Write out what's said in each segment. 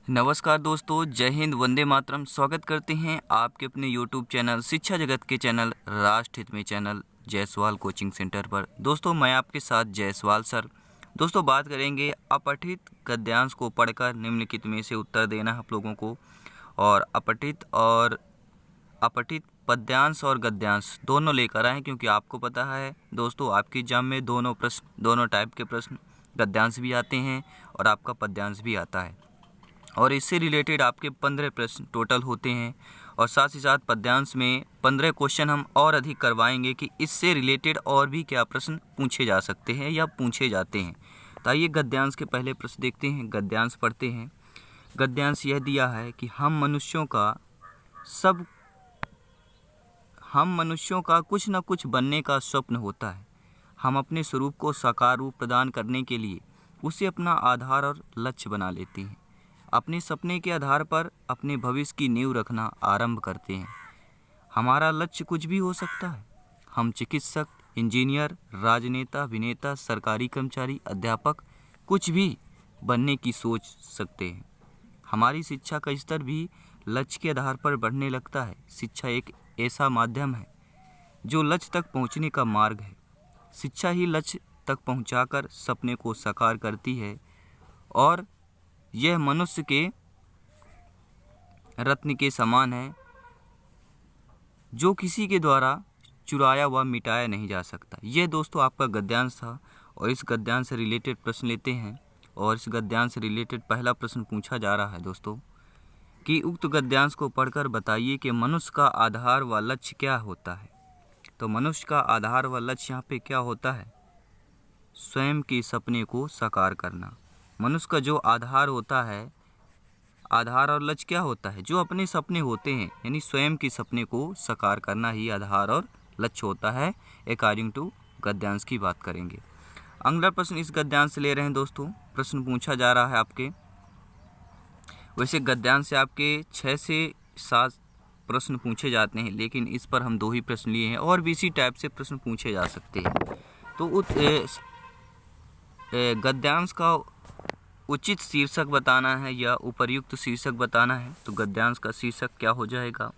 नमस्कार दोस्तों, जय हिंद, वंदे मातरम। स्वागत करते हैं आपके अपने यूट्यूब चैनल शिक्षा जगत के चैनल राष्ट्र हित में चैनल जायसवाल कोचिंग सेंटर पर। दोस्तों मैं आपके साथ जायसवाल सर। दोस्तों बात करेंगे अपठित गद्यांश को पढ़कर निम्नलिखित में से उत्तर देना है आप लोगों को। और अपठित पद्यांश और गद्यांश दोनों लेकर आए, क्योंकि आपको पता है दोस्तों आपके एग्जाम में दोनों टाइप के प्रश्न गद्यांश भी आते हैं और आपका पद्यांश भी आता है। और इससे रिलेटेड आपके 15 प्रश्न टोटल होते हैं और साथ ही साथ पद्यांश में 15 क्वेश्चन हम और अधिक करवाएंगे कि इससे रिलेटेड और भी क्या प्रश्न पूछे जा सकते हैं या पूछे जाते हैं। तो आइए गद्यांश के पहले प्रश्न देखते हैं। गद्यांश पढ़ते हैं। गद्यांश यह दिया है कि हम मनुष्यों का कुछ न कुछ बनने का स्वप्न होता है। हम अपने स्वरूप को साकार रूप प्रदान करने के लिए उसे अपना आधार और लक्ष्य बना लेते हैं। अपने सपने के आधार पर अपने भविष्य की नींव रखना आरंभ करते हैं। हमारा लक्ष्य कुछ भी हो सकता है। हम चिकित्सक, इंजीनियर, राजनेता, अभिनेता, सरकारी कर्मचारी, अध्यापक कुछ भी बनने की सोच सकते हैं। हमारी शिक्षा का स्तर भी लक्ष्य के आधार पर बढ़ने लगता है। शिक्षा एक ऐसा माध्यम है जो लक्ष्य तक पहुंचने का मार्ग है। शिक्षा ही लक्ष्य तक पहुंचाकर सपने को साकार करती है और यह मनुष्य के रत्न के समान है जो किसी के द्वारा चुराया व मिटाया नहीं जा सकता। यह दोस्तों आपका गद्यांश था और इस गद्यांश से रिलेटेड प्रश्न लेते हैं। और इस गद्यांश से रिलेटेड पहला प्रश्न पूछा जा रहा है दोस्तों कि उक्त गद्यांश को पढ़कर बताइए कि मनुष्य का आधार व लक्ष्य क्या होता है। तो मनुष्य का आधार व लक्ष्य यहाँ पे क्या होता है? स्वयं के सपने को साकार करना। मनुष्य का जो आधार होता है, आधार और लक्ष्य क्या होता है? जो अपने सपने होते हैं, यानी स्वयं के सपने को साकार करना ही आधार और लक्ष्य होता है। अकॉर्डिंग टू गद्यांश की बात करेंगे। अगला प्रश्न इस गद्यांश से ले रहे हैं दोस्तों। प्रश्न पूछा जा रहा है आपके, वैसे गद्यांश से आपके 6 से 7 प्रश्न पूछे जाते हैं, लेकिन इस पर हम 2 ही प्रश्न लिए हैं और भी इसी टाइप से प्रश्न पूछे जा सकते हैं। तो गद्यांश का उचित शीर्षक बताना है या उपर्युक्त शीर्षक बताना है। तो गद्यांश का शीर्षक क्या हो जाएगा?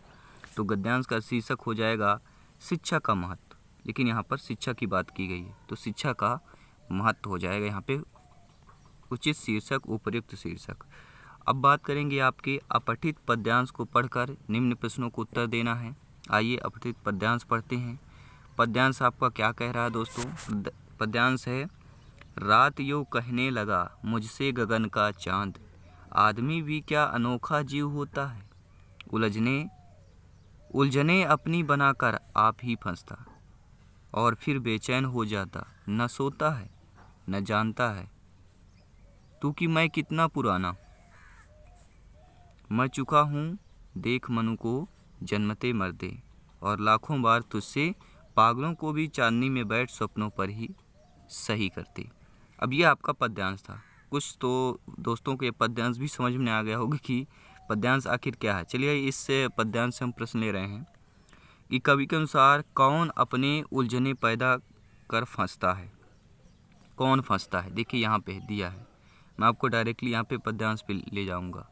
तो गद्यांश का शीर्षक हो जाएगा शिक्षा का महत्व। लेकिन यहाँ पर शिक्षा की बात की गई है तो शिक्षा का महत्व हो जाएगा यहाँ पे उचित शीर्षक, उपर्युक्त शीर्षक। अब बात करेंगे आपके अपठित पद्यांश को पढ़कर निम्न प्रश्नों को उत्तर देना है। आइए अपठित पद्यांश पढ़ते हैं। पद्यांश आपका क्या कह रहा है दोस्तों? पद्यांश है, रात यूं कहने लगा मुझसे गगन का चांद, आदमी भी क्या अनोखा जीव होता है। उलझने अपनी बनाकर आप ही फंसता, और फिर बेचैन हो जाता, न सोता है न जानता है तू कि मैं कितना पुराना। मैं चुका हूँ देख मनु को जन्मते मरते, और लाखों बार तुझसे पागलों को भी चांदनी में बैठ सपनों पर ही सही करते। अब ये आपका पद्यांश था। कुछ तो दोस्तों के पद्यांश भी समझ में आ गया होगा कि पद्यांश आखिर क्या है। चलिए इस पद्यांश से हम प्रश्न ले रहे हैं कि कवि के अनुसार कौन अपने उलझने पैदा कर फंसता है। कौन फंसता है? देखिए यहाँ पे दिया है, मैं आपको डायरेक्टली यहाँ पे पद्यांश पे ले जाऊँगा।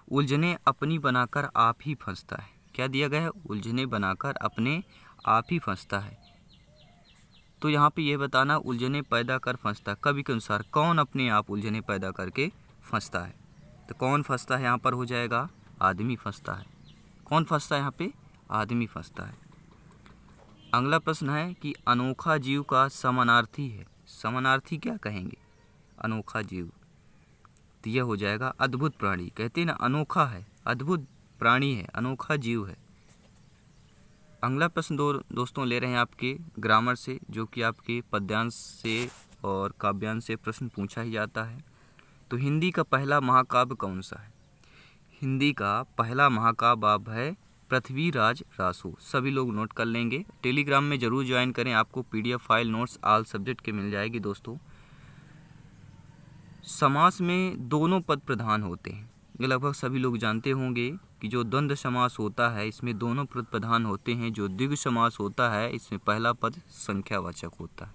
उलझने अपनी बनाकर आप ही फंसता है। क्या दिया गया है? उलझने बनाकर अपने आप ही फंसता है। तो यहाँ पे ये बताना उलझने पैदा कर फंसता है। कवि के अनुसार कौन अपने आप उलझने पैदा करके फंसता है? तो कौन फंसता है यहाँ पर हो जाएगा आदमी फंसता है। कौन फंसता है यहाँ पे? आदमी फंसता है। अगला प्रश्न है कि अनोखा जीव का समानार्थी है। समानार्थी क्या कहेंगे? अनोखा जीव, तो यह हो जाएगा अद्भुत प्राणी। कहते हैं ना अनोखा है, अद्भुत प्राणी है, अनोखा जीव है। अगला प्रश्न दोस्तों ले रहे हैं आपके ग्रामर से, जो कि आपके पद्यांश से और काव्यांश से प्रश्न पूछा ही जाता है। तो हिंदी का पहला महाकाव्य कौन सा है? हिंदी का पहला महाकाव्य आप है पृथ्वीराज रासो। सभी लोग नोट कर लेंगे। टेलीग्राम में ज़रूर ज्वाइन करें, आपको PDF file notes all subject के मिल जाएगी दोस्तों। समास में दोनों पद प्रधान होते हैं। ये लगभग सभी लोग जानते होंगे कि जो द्वंद्व समास होता है इसमें दोनों पद प्रधान होते हैं। जो द्विगु समास होता है इसमें पहला पद संख्यावाचक होता है।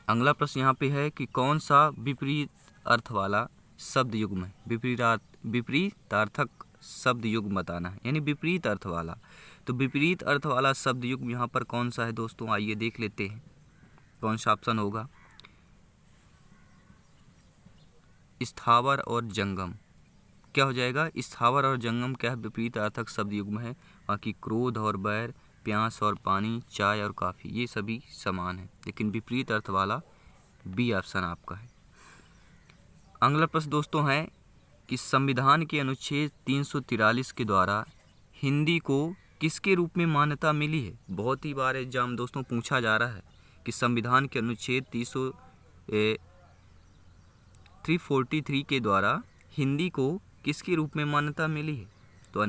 अगला प्रश्न यहाँ पे है कि कौन सा विपरीत अर्थ वाला शब्द युग्म, विपरीतार्थक शब्द युग्म बताना है, यानी विपरीत अर्थ वाला। तो विपरीत अर्थ वाला शब्द युग्म यहाँ पर कौन सा है दोस्तों, आइए देख लेते हैं कौन सा ऑप्शन होगा। स्थावर और जंगम, क्या हो जाएगा, स्थावर और जंगम क्या है, विपरीत अर्थक शब्द युग्म है। बाकी क्रोध और बैर, प्यास और पानी, चाय और काफ़ी, ये सभी समान है, लेकिन विपरीत अर्थ वाला बी ऑप्शन आपका है। अगला प्रश्न दोस्तों है कि संविधान के अनुच्छेद 343 के द्वारा हिंदी को किसके रूप में मान्यता मिली है। बहुत ही बार एग्जाम दोस्तों पूछा जा रहा है कि संविधान के अनुच्छेद 343 के द्वारा हिंदी को किसके रूप में मान्यता मिली है। तो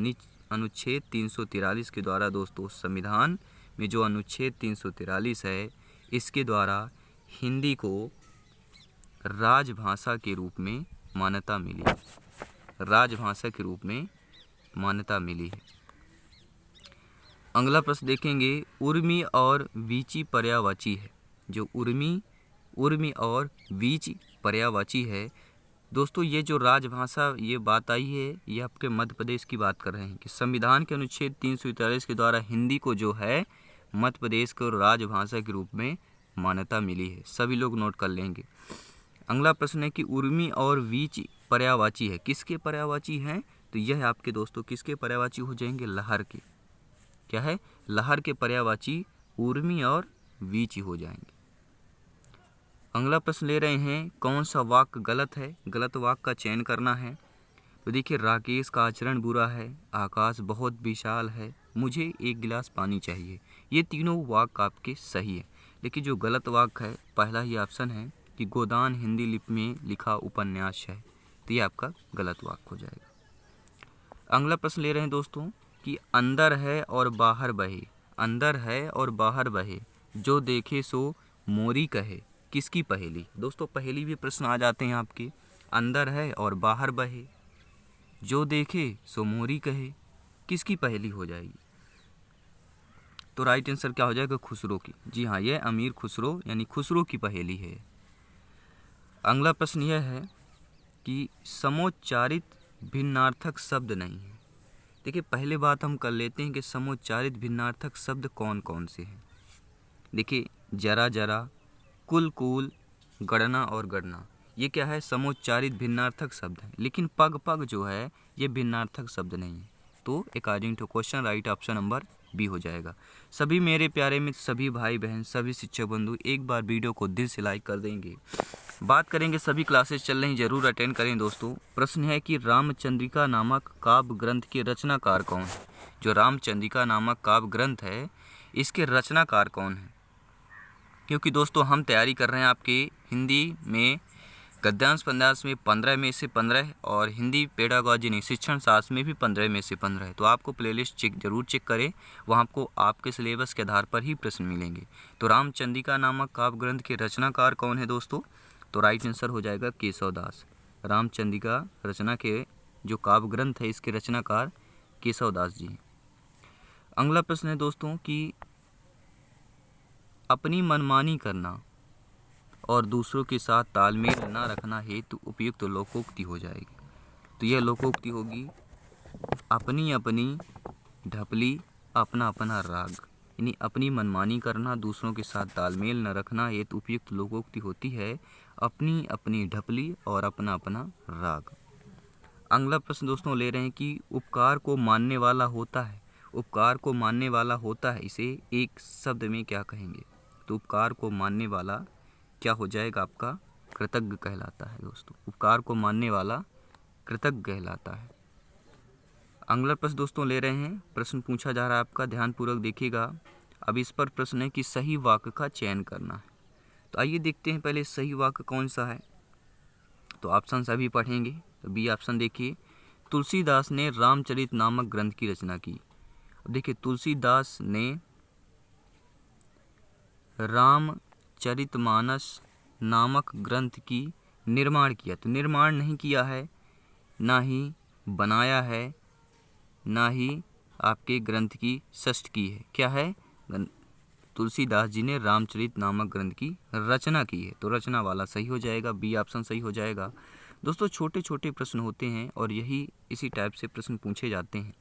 अनुच्छेद 343 के द्वारा दोस्तों संविधान में जो अनुच्छेद 343 है, इसके द्वारा हिंदी को राजभाषा के रूप में मान्यता मिली है, राजभाषा के रूप में मान्यता मिली है। अगला प्रश्न देखेंगे, उर्मी और वीची पर्यायवाची है। जो उर्मी और वीची पर्यायवाची है दोस्तों, ये जो राजभाषा ये बात आई है, ये आपके मध्य प्रदेश की बात कर रहे हैं कि संविधान के अनुच्छेद 343 के द्वारा हिंदी को जो है मध्य प्रदेश को राजभाषा के रूप में मान्यता मिली है। सभी लोग नोट कर लेंगे। अगला प्रश्न है कि उर्मी और वीच पर्यायवाची है, किसके पर्यायवाची हैं। तो यह आपके दोस्तों किसके पर्यायवाची हो जाएंगे, लहर के, क्या है, लहर के पर्यायवाची उर्मी और वीच हो जाएंगे। अगला प्रश्न ले रहे हैं, कौन सा वाक्य गलत है, गलत वाक्य का चयन करना है। तो देखिए, राकेश का आचरण बुरा है, आकाश बहुत विशाल है, मुझे एक गिलास पानी चाहिए, ये तीनों वाक्य आपके सही है। लेकिन जो गलत वाक्य है, पहला ही ऑप्शन है कि गोदान हिंदी लिपि में लिखा उपन्यास है, तो ये आपका गलत वाक्य हो जाएगा। अगला प्रश्न ले रहे हैं दोस्तों कि अंदर है और बाहर बहे, अंदर है और बाहर बहे, जो देखे सो मोरी कहे, किसकी पहेली। दोस्तों पहेली भी प्रश्न आ जाते हैं आपके, अंदर है और बाहर बहे, जो देखे सो मोरी कहे, किसकी पहेली हो जाएगी। तो राइट आंसर क्या हो जाएगा, खुसरो की। जी हाँ, यह अमीर खुसरो यानी खुसरो की पहेली है। अगला प्रश्न यह है कि समोच्चारित भिन्नार्थक शब्द नहीं है। देखिए, पहले बात हम कर लेते हैं कि समोच्चारित भिन्नार्थक शब्द कौन कौन से हैं। देखिए, जरा जरा, कुल कुल, गणना और गणना, ये क्या है, समोच्चारित भिन्नार्थक शब्द है। लेकिन पग पग जो है ये भिन्नार्थक शब्द नहीं है। तो according to question right option number B हो जाएगा। सभी मेरे प्यारे मित्र, सभी भाई बहन, सभी शिक्षक बंधु एक बार वीडियो को दिल से लाइक कर देंगे। बात करेंगे, सभी क्लासेस चल रही, जरूर अटेंड करें दोस्तों। प्रश्न है कि रामचंद्रिका नामक काव्य ग्रंथ के रचनाकार कौन है। जो रामचंद्रिका नामक काव्य ग्रंथ है, इसके रचनाकार कौन है। क्योंकि दोस्तों हम तैयारी कर रहे हैं आपके हिंदी में गद्यांश पद्यांश में 15 में से 15 और हिंदी पेडागॉजी नहीं शिक्षण शास्त्र में भी 15 में से 15। तो आपको प्लेलिस्ट जरूर चेक करें, वहाँ आपको आपके सिलेबस के आधार पर ही प्रश्न मिलेंगे। तो रामचंद्रिका नामक काव्य ग्रंथ के रचनाकार कौन है दोस्तों। तो राइट आंसर हो जाएगा केशवदास। रामचंद्रिका रचना के जो काव्य ग्रंथ है, इसके रचनाकार केशवदास जी हैं। अगला प्रश्न है दोस्तों कि अपनी मनमानी करना और दूसरों के साथ तालमेल न रखना हेतु उपयुक्त लोकोक्ति हो जाएगी। तो यह लोकोक्ति होगी, अपनी अपनी ढपली, अपना अपना राग, यानी अपनी मनमानी करना, दूसरों के साथ तालमेल न रखना हेतु उपयुक्त लोकोक्ति होती है अपनी अपनी ढपली और अपना अपना राग। अगला प्रश्न दोस्तों ले रहे हैं कि उपकार को मानने वाला होता है, उपकार को मानने वाला होता है, इसे एक शब्द में क्या कहेंगे। तो उपकार को मानने वाला क्या हो जाएगा आपका, कृतज्ञ कहलाता है दोस्तों। उपकार को मानने वाला कृतज्ञ कहलाता है। अगला प्रश्न दोस्तों ले रहे हैं, प्रश्न पूछा जा रहा है आपका, ध्यानपूर्वक देखिएगा। अब इस पर प्रश्न है कि सही वाक्य का चयन करना है। तो आइए देखते हैं पहले सही वाक्य कौन सा है। तो ऑप्शन सभी पढ़ेंगे। तो बी ऑप्शन देखिए, तुलसीदास ने रामचरित नामक ग्रंथ की रचना की। अब देखिए, तुलसीदास ने रामचरितमानस नामक ग्रंथ की निर्माण किया। तो निर्माण नहीं किया है, ना ही बनाया है, ना ही आपके ग्रंथ की सृष्टि की है। क्या है, तुलसीदास जी ने रामचरित नामक ग्रंथ की रचना की है। तो रचना वाला सही हो जाएगा, बी ऑप्शन सही हो जाएगा। दोस्तों छोटे छोटे प्रश्न होते हैं और यही इसी टाइप से प्रश्न पूछे जाते हैं।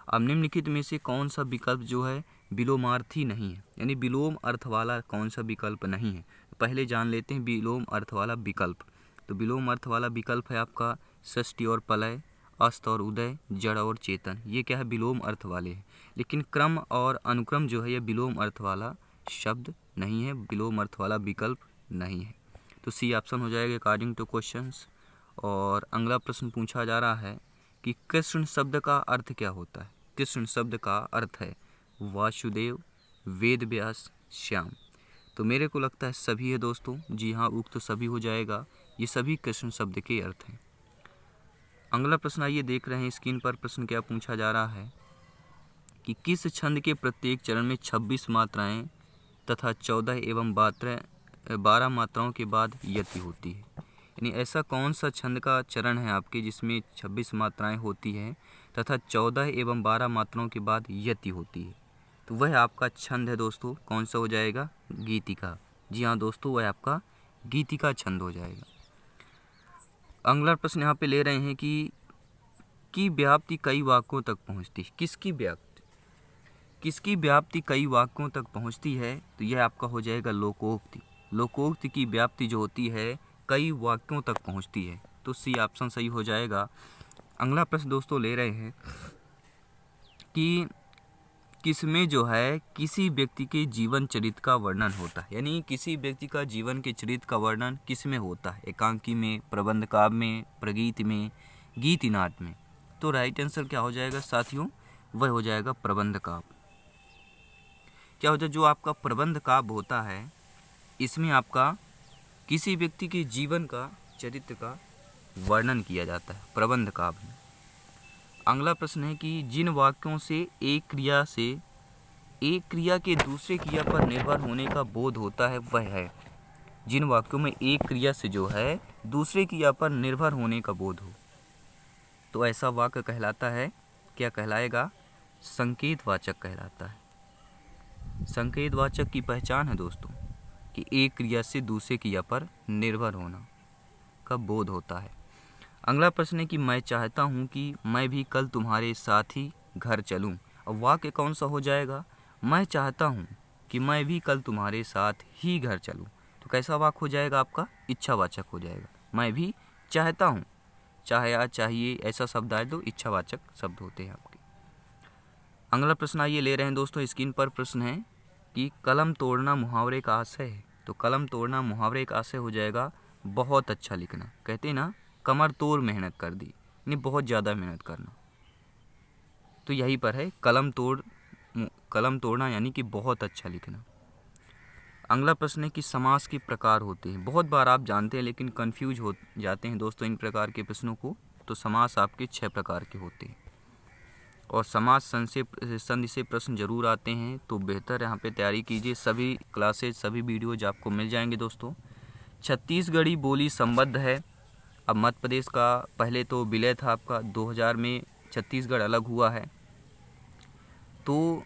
अब निम्नलिखित में से कौन सा विकल्प जो है विलोमार्थी नहीं है, यानी विलोम अर्थ वाला कौन सा विकल्प नहीं है। पहले जान लेते हैं विलोम अर्थ वाला विकल्प। तो विलोम अर्थ वाला विकल्प है आपका षष्ठी और प्रलय, अस्त और उदय, जड़ और चेतन। ये क्या है, विलोम अर्थ वाले हैं। लेकिन क्रम और अनुक्रम जो है ये विलोम अर्थ वाला शब्द नहीं है, विलोम अर्थ वाला विकल्प नहीं है। तो सी ऑप्शन हो जाएगा अकॉर्डिंग टू क्वेश्चंस। और अगला प्रश्न पूछा जा रहा है कि कृष्ण शब्द का अर्थ क्या होता है। कृष्ण शब्द का अर्थ है वासुदेव, वेद व्यास, श्याम। तो मेरे को लगता है सभी है दोस्तों। जी हाँ, उक्त तो सभी हो जाएगा। ये सभी कृष्ण शब्द के अर्थ हैं। अगला प्रश्न आइए देख रहे हैं स्क्रीन पर। प्रश्न क्या पूछा जा रहा है कि किस छंद के प्रत्येक चरण में 26 मात्राएं तथा 14 एवं 12 मात्राओं के बाद यति होती है। यानी ऐसा कौन सा छंद का चरण है आपके जिसमें 26 मात्राएं होती हैं तथा 14 एवं 12 मात्राओं के बाद यति होती है। तो वह आपका छंद है दोस्तों, कौन सा हो जाएगा, गीतिका। जी हाँ दोस्तों, वह आपका गीतिका छंद हो जाएगा। अगला प्रश्न यहाँ पे ले रहे हैं कि व्याप्ति कई वाक्यों तक पहुँचती है। किसकी व्याप्ति कई वाक्यों तक पहुँचती है। तो यह आपका हो जाएगा लोकोक्ति। लोकोक्ति की व्याप्ति जो होती है कई वाक्यों तक पहुँचती है। तो सी ऑप्शन सही हो जाएगा। अगला प्रश्न दोस्तों ले रहे हैं कि किसमें जो है किसी व्यक्ति के जीवन चरित्र का वर्णन होता है। यानी किसी व्यक्ति का जीवन के चरित्र का वर्णन किस में होता है, एकांकी में, प्रबंध काव्य में, प्रगीत में, गीति नाट में। तो राइट आंसर क्या हो जाएगा साथियों, वह हो जाएगा प्रबंध काव्य। क्या होता है, जो आपका प्रबंध काव्य होता है इसमें आपका किसी व्यक्ति के जीवन का चरित्र का वर्णन किया जाता है प्रबंध काव्य में। अगला प्रश्न है कि जिन वाक्यों से एक क्रिया के दूसरे क्रिया पर निर्भर होने का बोध होता है वह है। जिन वाक्यों में एक क्रिया से जो है दूसरे क्रिया पर निर्भर होने का बोध हो, तो ऐसा वाक्य कहलाता है, क्या कहलाएगा, संकेतवाचक कहलाता है। संकेतवाचक की पहचान है दोस्तों कि एक क्रिया से दूसरे क्रिया पर निर्भर होना का बोध होता है। अगला प्रश्न है कि मैं चाहता हूँ कि मैं भी कल तुम्हारे साथ ही घर चलूँ। अब वाक्य कौन सा हो जाएगा, मैं चाहता हूँ कि मैं भी कल तुम्हारे साथ ही घर चलूँ। तो कैसा वाक्य हो जाएगा आपका, इच्छावाचक हो जाएगा। मैं भी चाहता हूँ, चाहे या चाहिए ऐसा शब्द आए तो इच्छावाचक शब्द होते हैं आपके। अगला प्रश्न आइए ले रहे हैं दोस्तों स्क्रीन पर। प्रश्न है कि कलम तोड़ना मुहावरे का आशय है। तो कलम तोड़ना मुहावरे का आशय हो जाएगा बहुत अच्छा लिखना। कहते हैं ना, कमर तोड़ मेहनत कर दी, यानी बहुत ज़्यादा मेहनत करना। तो यहीं पर है कलम तोड़ना यानी कि बहुत अच्छा लिखना। अगला प्रश्न है कि समास के प्रकार होते हैं। बहुत बार आप जानते हैं लेकिन कंफ्यूज हो जाते हैं दोस्तों इन प्रकार के प्रश्नों को। तो समास आपके 6 प्रकार के होते हैं और समास संधि से प्रश्न जरूर आते हैं। तो बेहतर यहाँ पे तैयारी कीजिए। सभी क्लासेज सभी वीडियोज आपको मिल जाएंगे दोस्तों। छत्तीसगढ़ी बोली संबद्ध है। अब मध्य प्रदेश का पहले तो विलय था आपका, 2000 में छत्तीसगढ़ अलग हुआ है। तो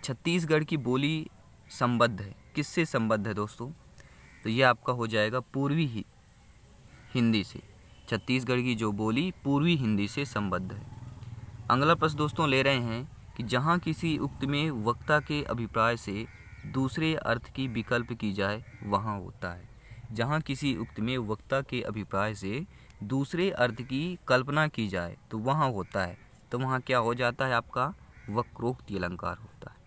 छत्तीसगढ़ की बोली संबद्ध है, किससे संबद्ध है दोस्तों, तो ये आपका हो जाएगा पूर्वी हिंदी से। छत्तीसगढ़ की जो बोली पूर्वी हिंदी से संबद्ध है। अगला प्रश्न दोस्तों ले रहे हैं कि जहाँ किसी उक्त में वक्ता के अभिप्राय से दूसरे अर्थ की विकल्प की जाए वहाँ होता है। जहाँ किसी उक्त में वक्ता के अभिप्राय से दूसरे अर्थ की कल्पना की जाए तो वहाँ होता है। तो वहाँ क्या हो जाता है आपका, वक्रोक्ति अलंकार होता है।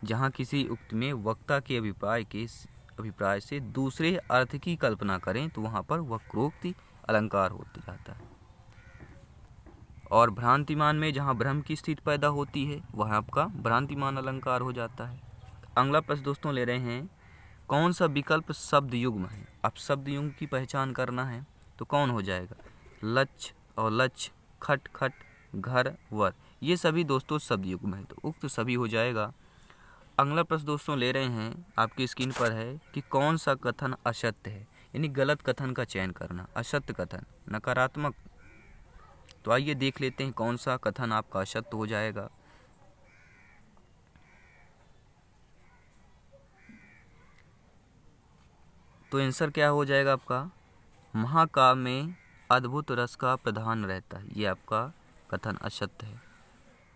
जहाँ किसी उक्त में वक्ता के अभिप्राय से दूसरे अर्थ की कल्पना करें तो वहाँ पर वक्रोक्ति अलंकार होता जाता है। और भ्रांतिमान में जहाँ भ्रम की स्थिति पैदा होती है वह आपका भ्रांतिमान अलंकार हो जाता है। अगला प्रश्न दोस्तों ले रहे हैं, कौन सा विकल्प शब्द युग्म है। अब शब्द युग्म की पहचान करना है तो कौन हो जाएगा, लक्ष्य और लक्ष्य, खट खट, घर, वर, ये सभी दोस्तों शब्द युग्म है। तो उक्त सभी हो जाएगा। अगला प्रश्न दोस्तों ले रहे हैं आपकी स्क्रीन पर है कि कौन सा कथन असत्य है, यानी गलत कथन का चयन करना। असत्य कथन, नकारात्मक। तो आइए देख लेते हैं कौन सा कथन आपका असत्य हो जाएगा। तो आंसर क्या हो जाएगा आपका, महाकाव्य में अद्भुत रस का प्रधान रहता है, ये आपका कथन असत्य है।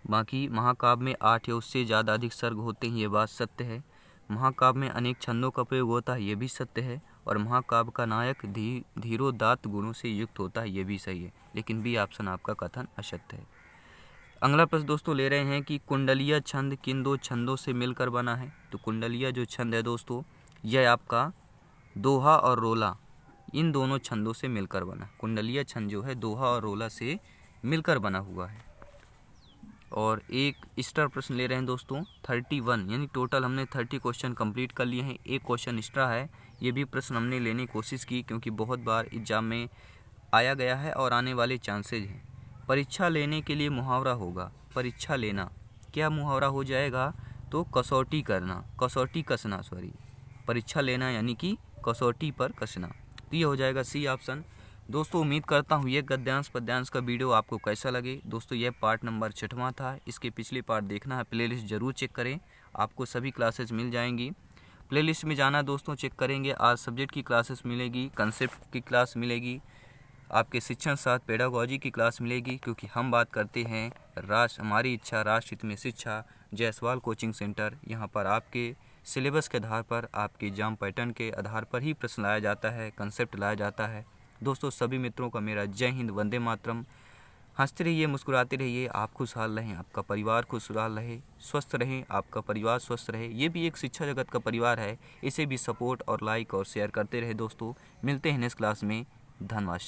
बाकी महाकाव्य में 8 या उससे ज़्यादा अधिक सर्ग होते हैं, ये बात सत्य है। महाकाव्य में अनेक छंदों का प्रयोग होता है, ये भी सत्य है। और महाकाव्य का नायक धीरोदात्त गुणों से युक्त होता है, ये भी सही है। लेकिन बी ऑप्शन आपका कथन असत्य है। अगला प्रश्न दोस्तों ले रहे हैं कि कुंडलीय छंद किन 2 छंदों से मिलकर बना है। तो कुंडलीय जो छंद है दोस्तों, यह आपका दोहा और रोला, इन दोनों छंदों से मिलकर बना। कुंडलीय छंद जो है दोहा और रोला से मिलकर बना हुआ है। और एक एक्स्ट्रा प्रश्न ले रहे हैं दोस्तों 31, यानी टोटल हमने 30 क्वेश्चन कंप्लीट कर लिए हैं। एक क्वेश्चन एक्स्ट्रा है, ये भी प्रश्न हमने लेने की कोशिश की क्योंकि बहुत बार एग्जाम में आया गया है और आने वाले चांसेज हैं। परीक्षा लेने के लिए मुहावरा होगा, परीक्षा लेना क्या मुहावरा हो जाएगा? तो कसौटी करना, कसौटी कसना, सॉरी, परीक्षा लेना यानी कि कसौटी पर कसना, तो ये हो जाएगा सी ऑप्शन। दोस्तों उम्मीद करता हूँ ये गद्यांश पद्यांश का वीडियो आपको कैसा लगे। दोस्तों यह पार्ट नंबर 6वां था, इसके पिछले पार्ट देखना है, प्लेलिस्ट ज़रूर चेक करें, आपको सभी क्लासेस मिल जाएंगी। प्लेलिस्ट में जाना दोस्तों, चेक करेंगे, आज सब्जेक्ट की क्लासेस मिलेगी, कंसेप्ट की क्लास मिलेगी, आपके शिक्षण साथ पेडागोजी की क्लास मिलेगी, क्योंकि हम बात करते हैं हमारी इच्छा राष्ट्र हित में शिक्षा, जायसवाल कोचिंग सेंटर। यहाँ पर आपके सिलेबस के आधार पर, आपके एग्जाम पैटर्न के आधार पर ही प्रश्न लाया जाता है, कंसेप्ट लाया जाता है। दोस्तों सभी मित्रों का मेरा जय हिंद, वंदे मातरम। हंसते रहिए, मुस्कुराते रहिए, आप खुशहाल रहें, आपका परिवार खुशहाल रहे, स्वस्थ रहें, आपका परिवार स्वस्थ रहे। ये भी एक शिक्षा जगत का परिवार है, इसे भी सपोर्ट और लाइक और शेयर करते रहे। दोस्तों मिलते हैं नेक्स्ट क्लास में, धन्यवाद।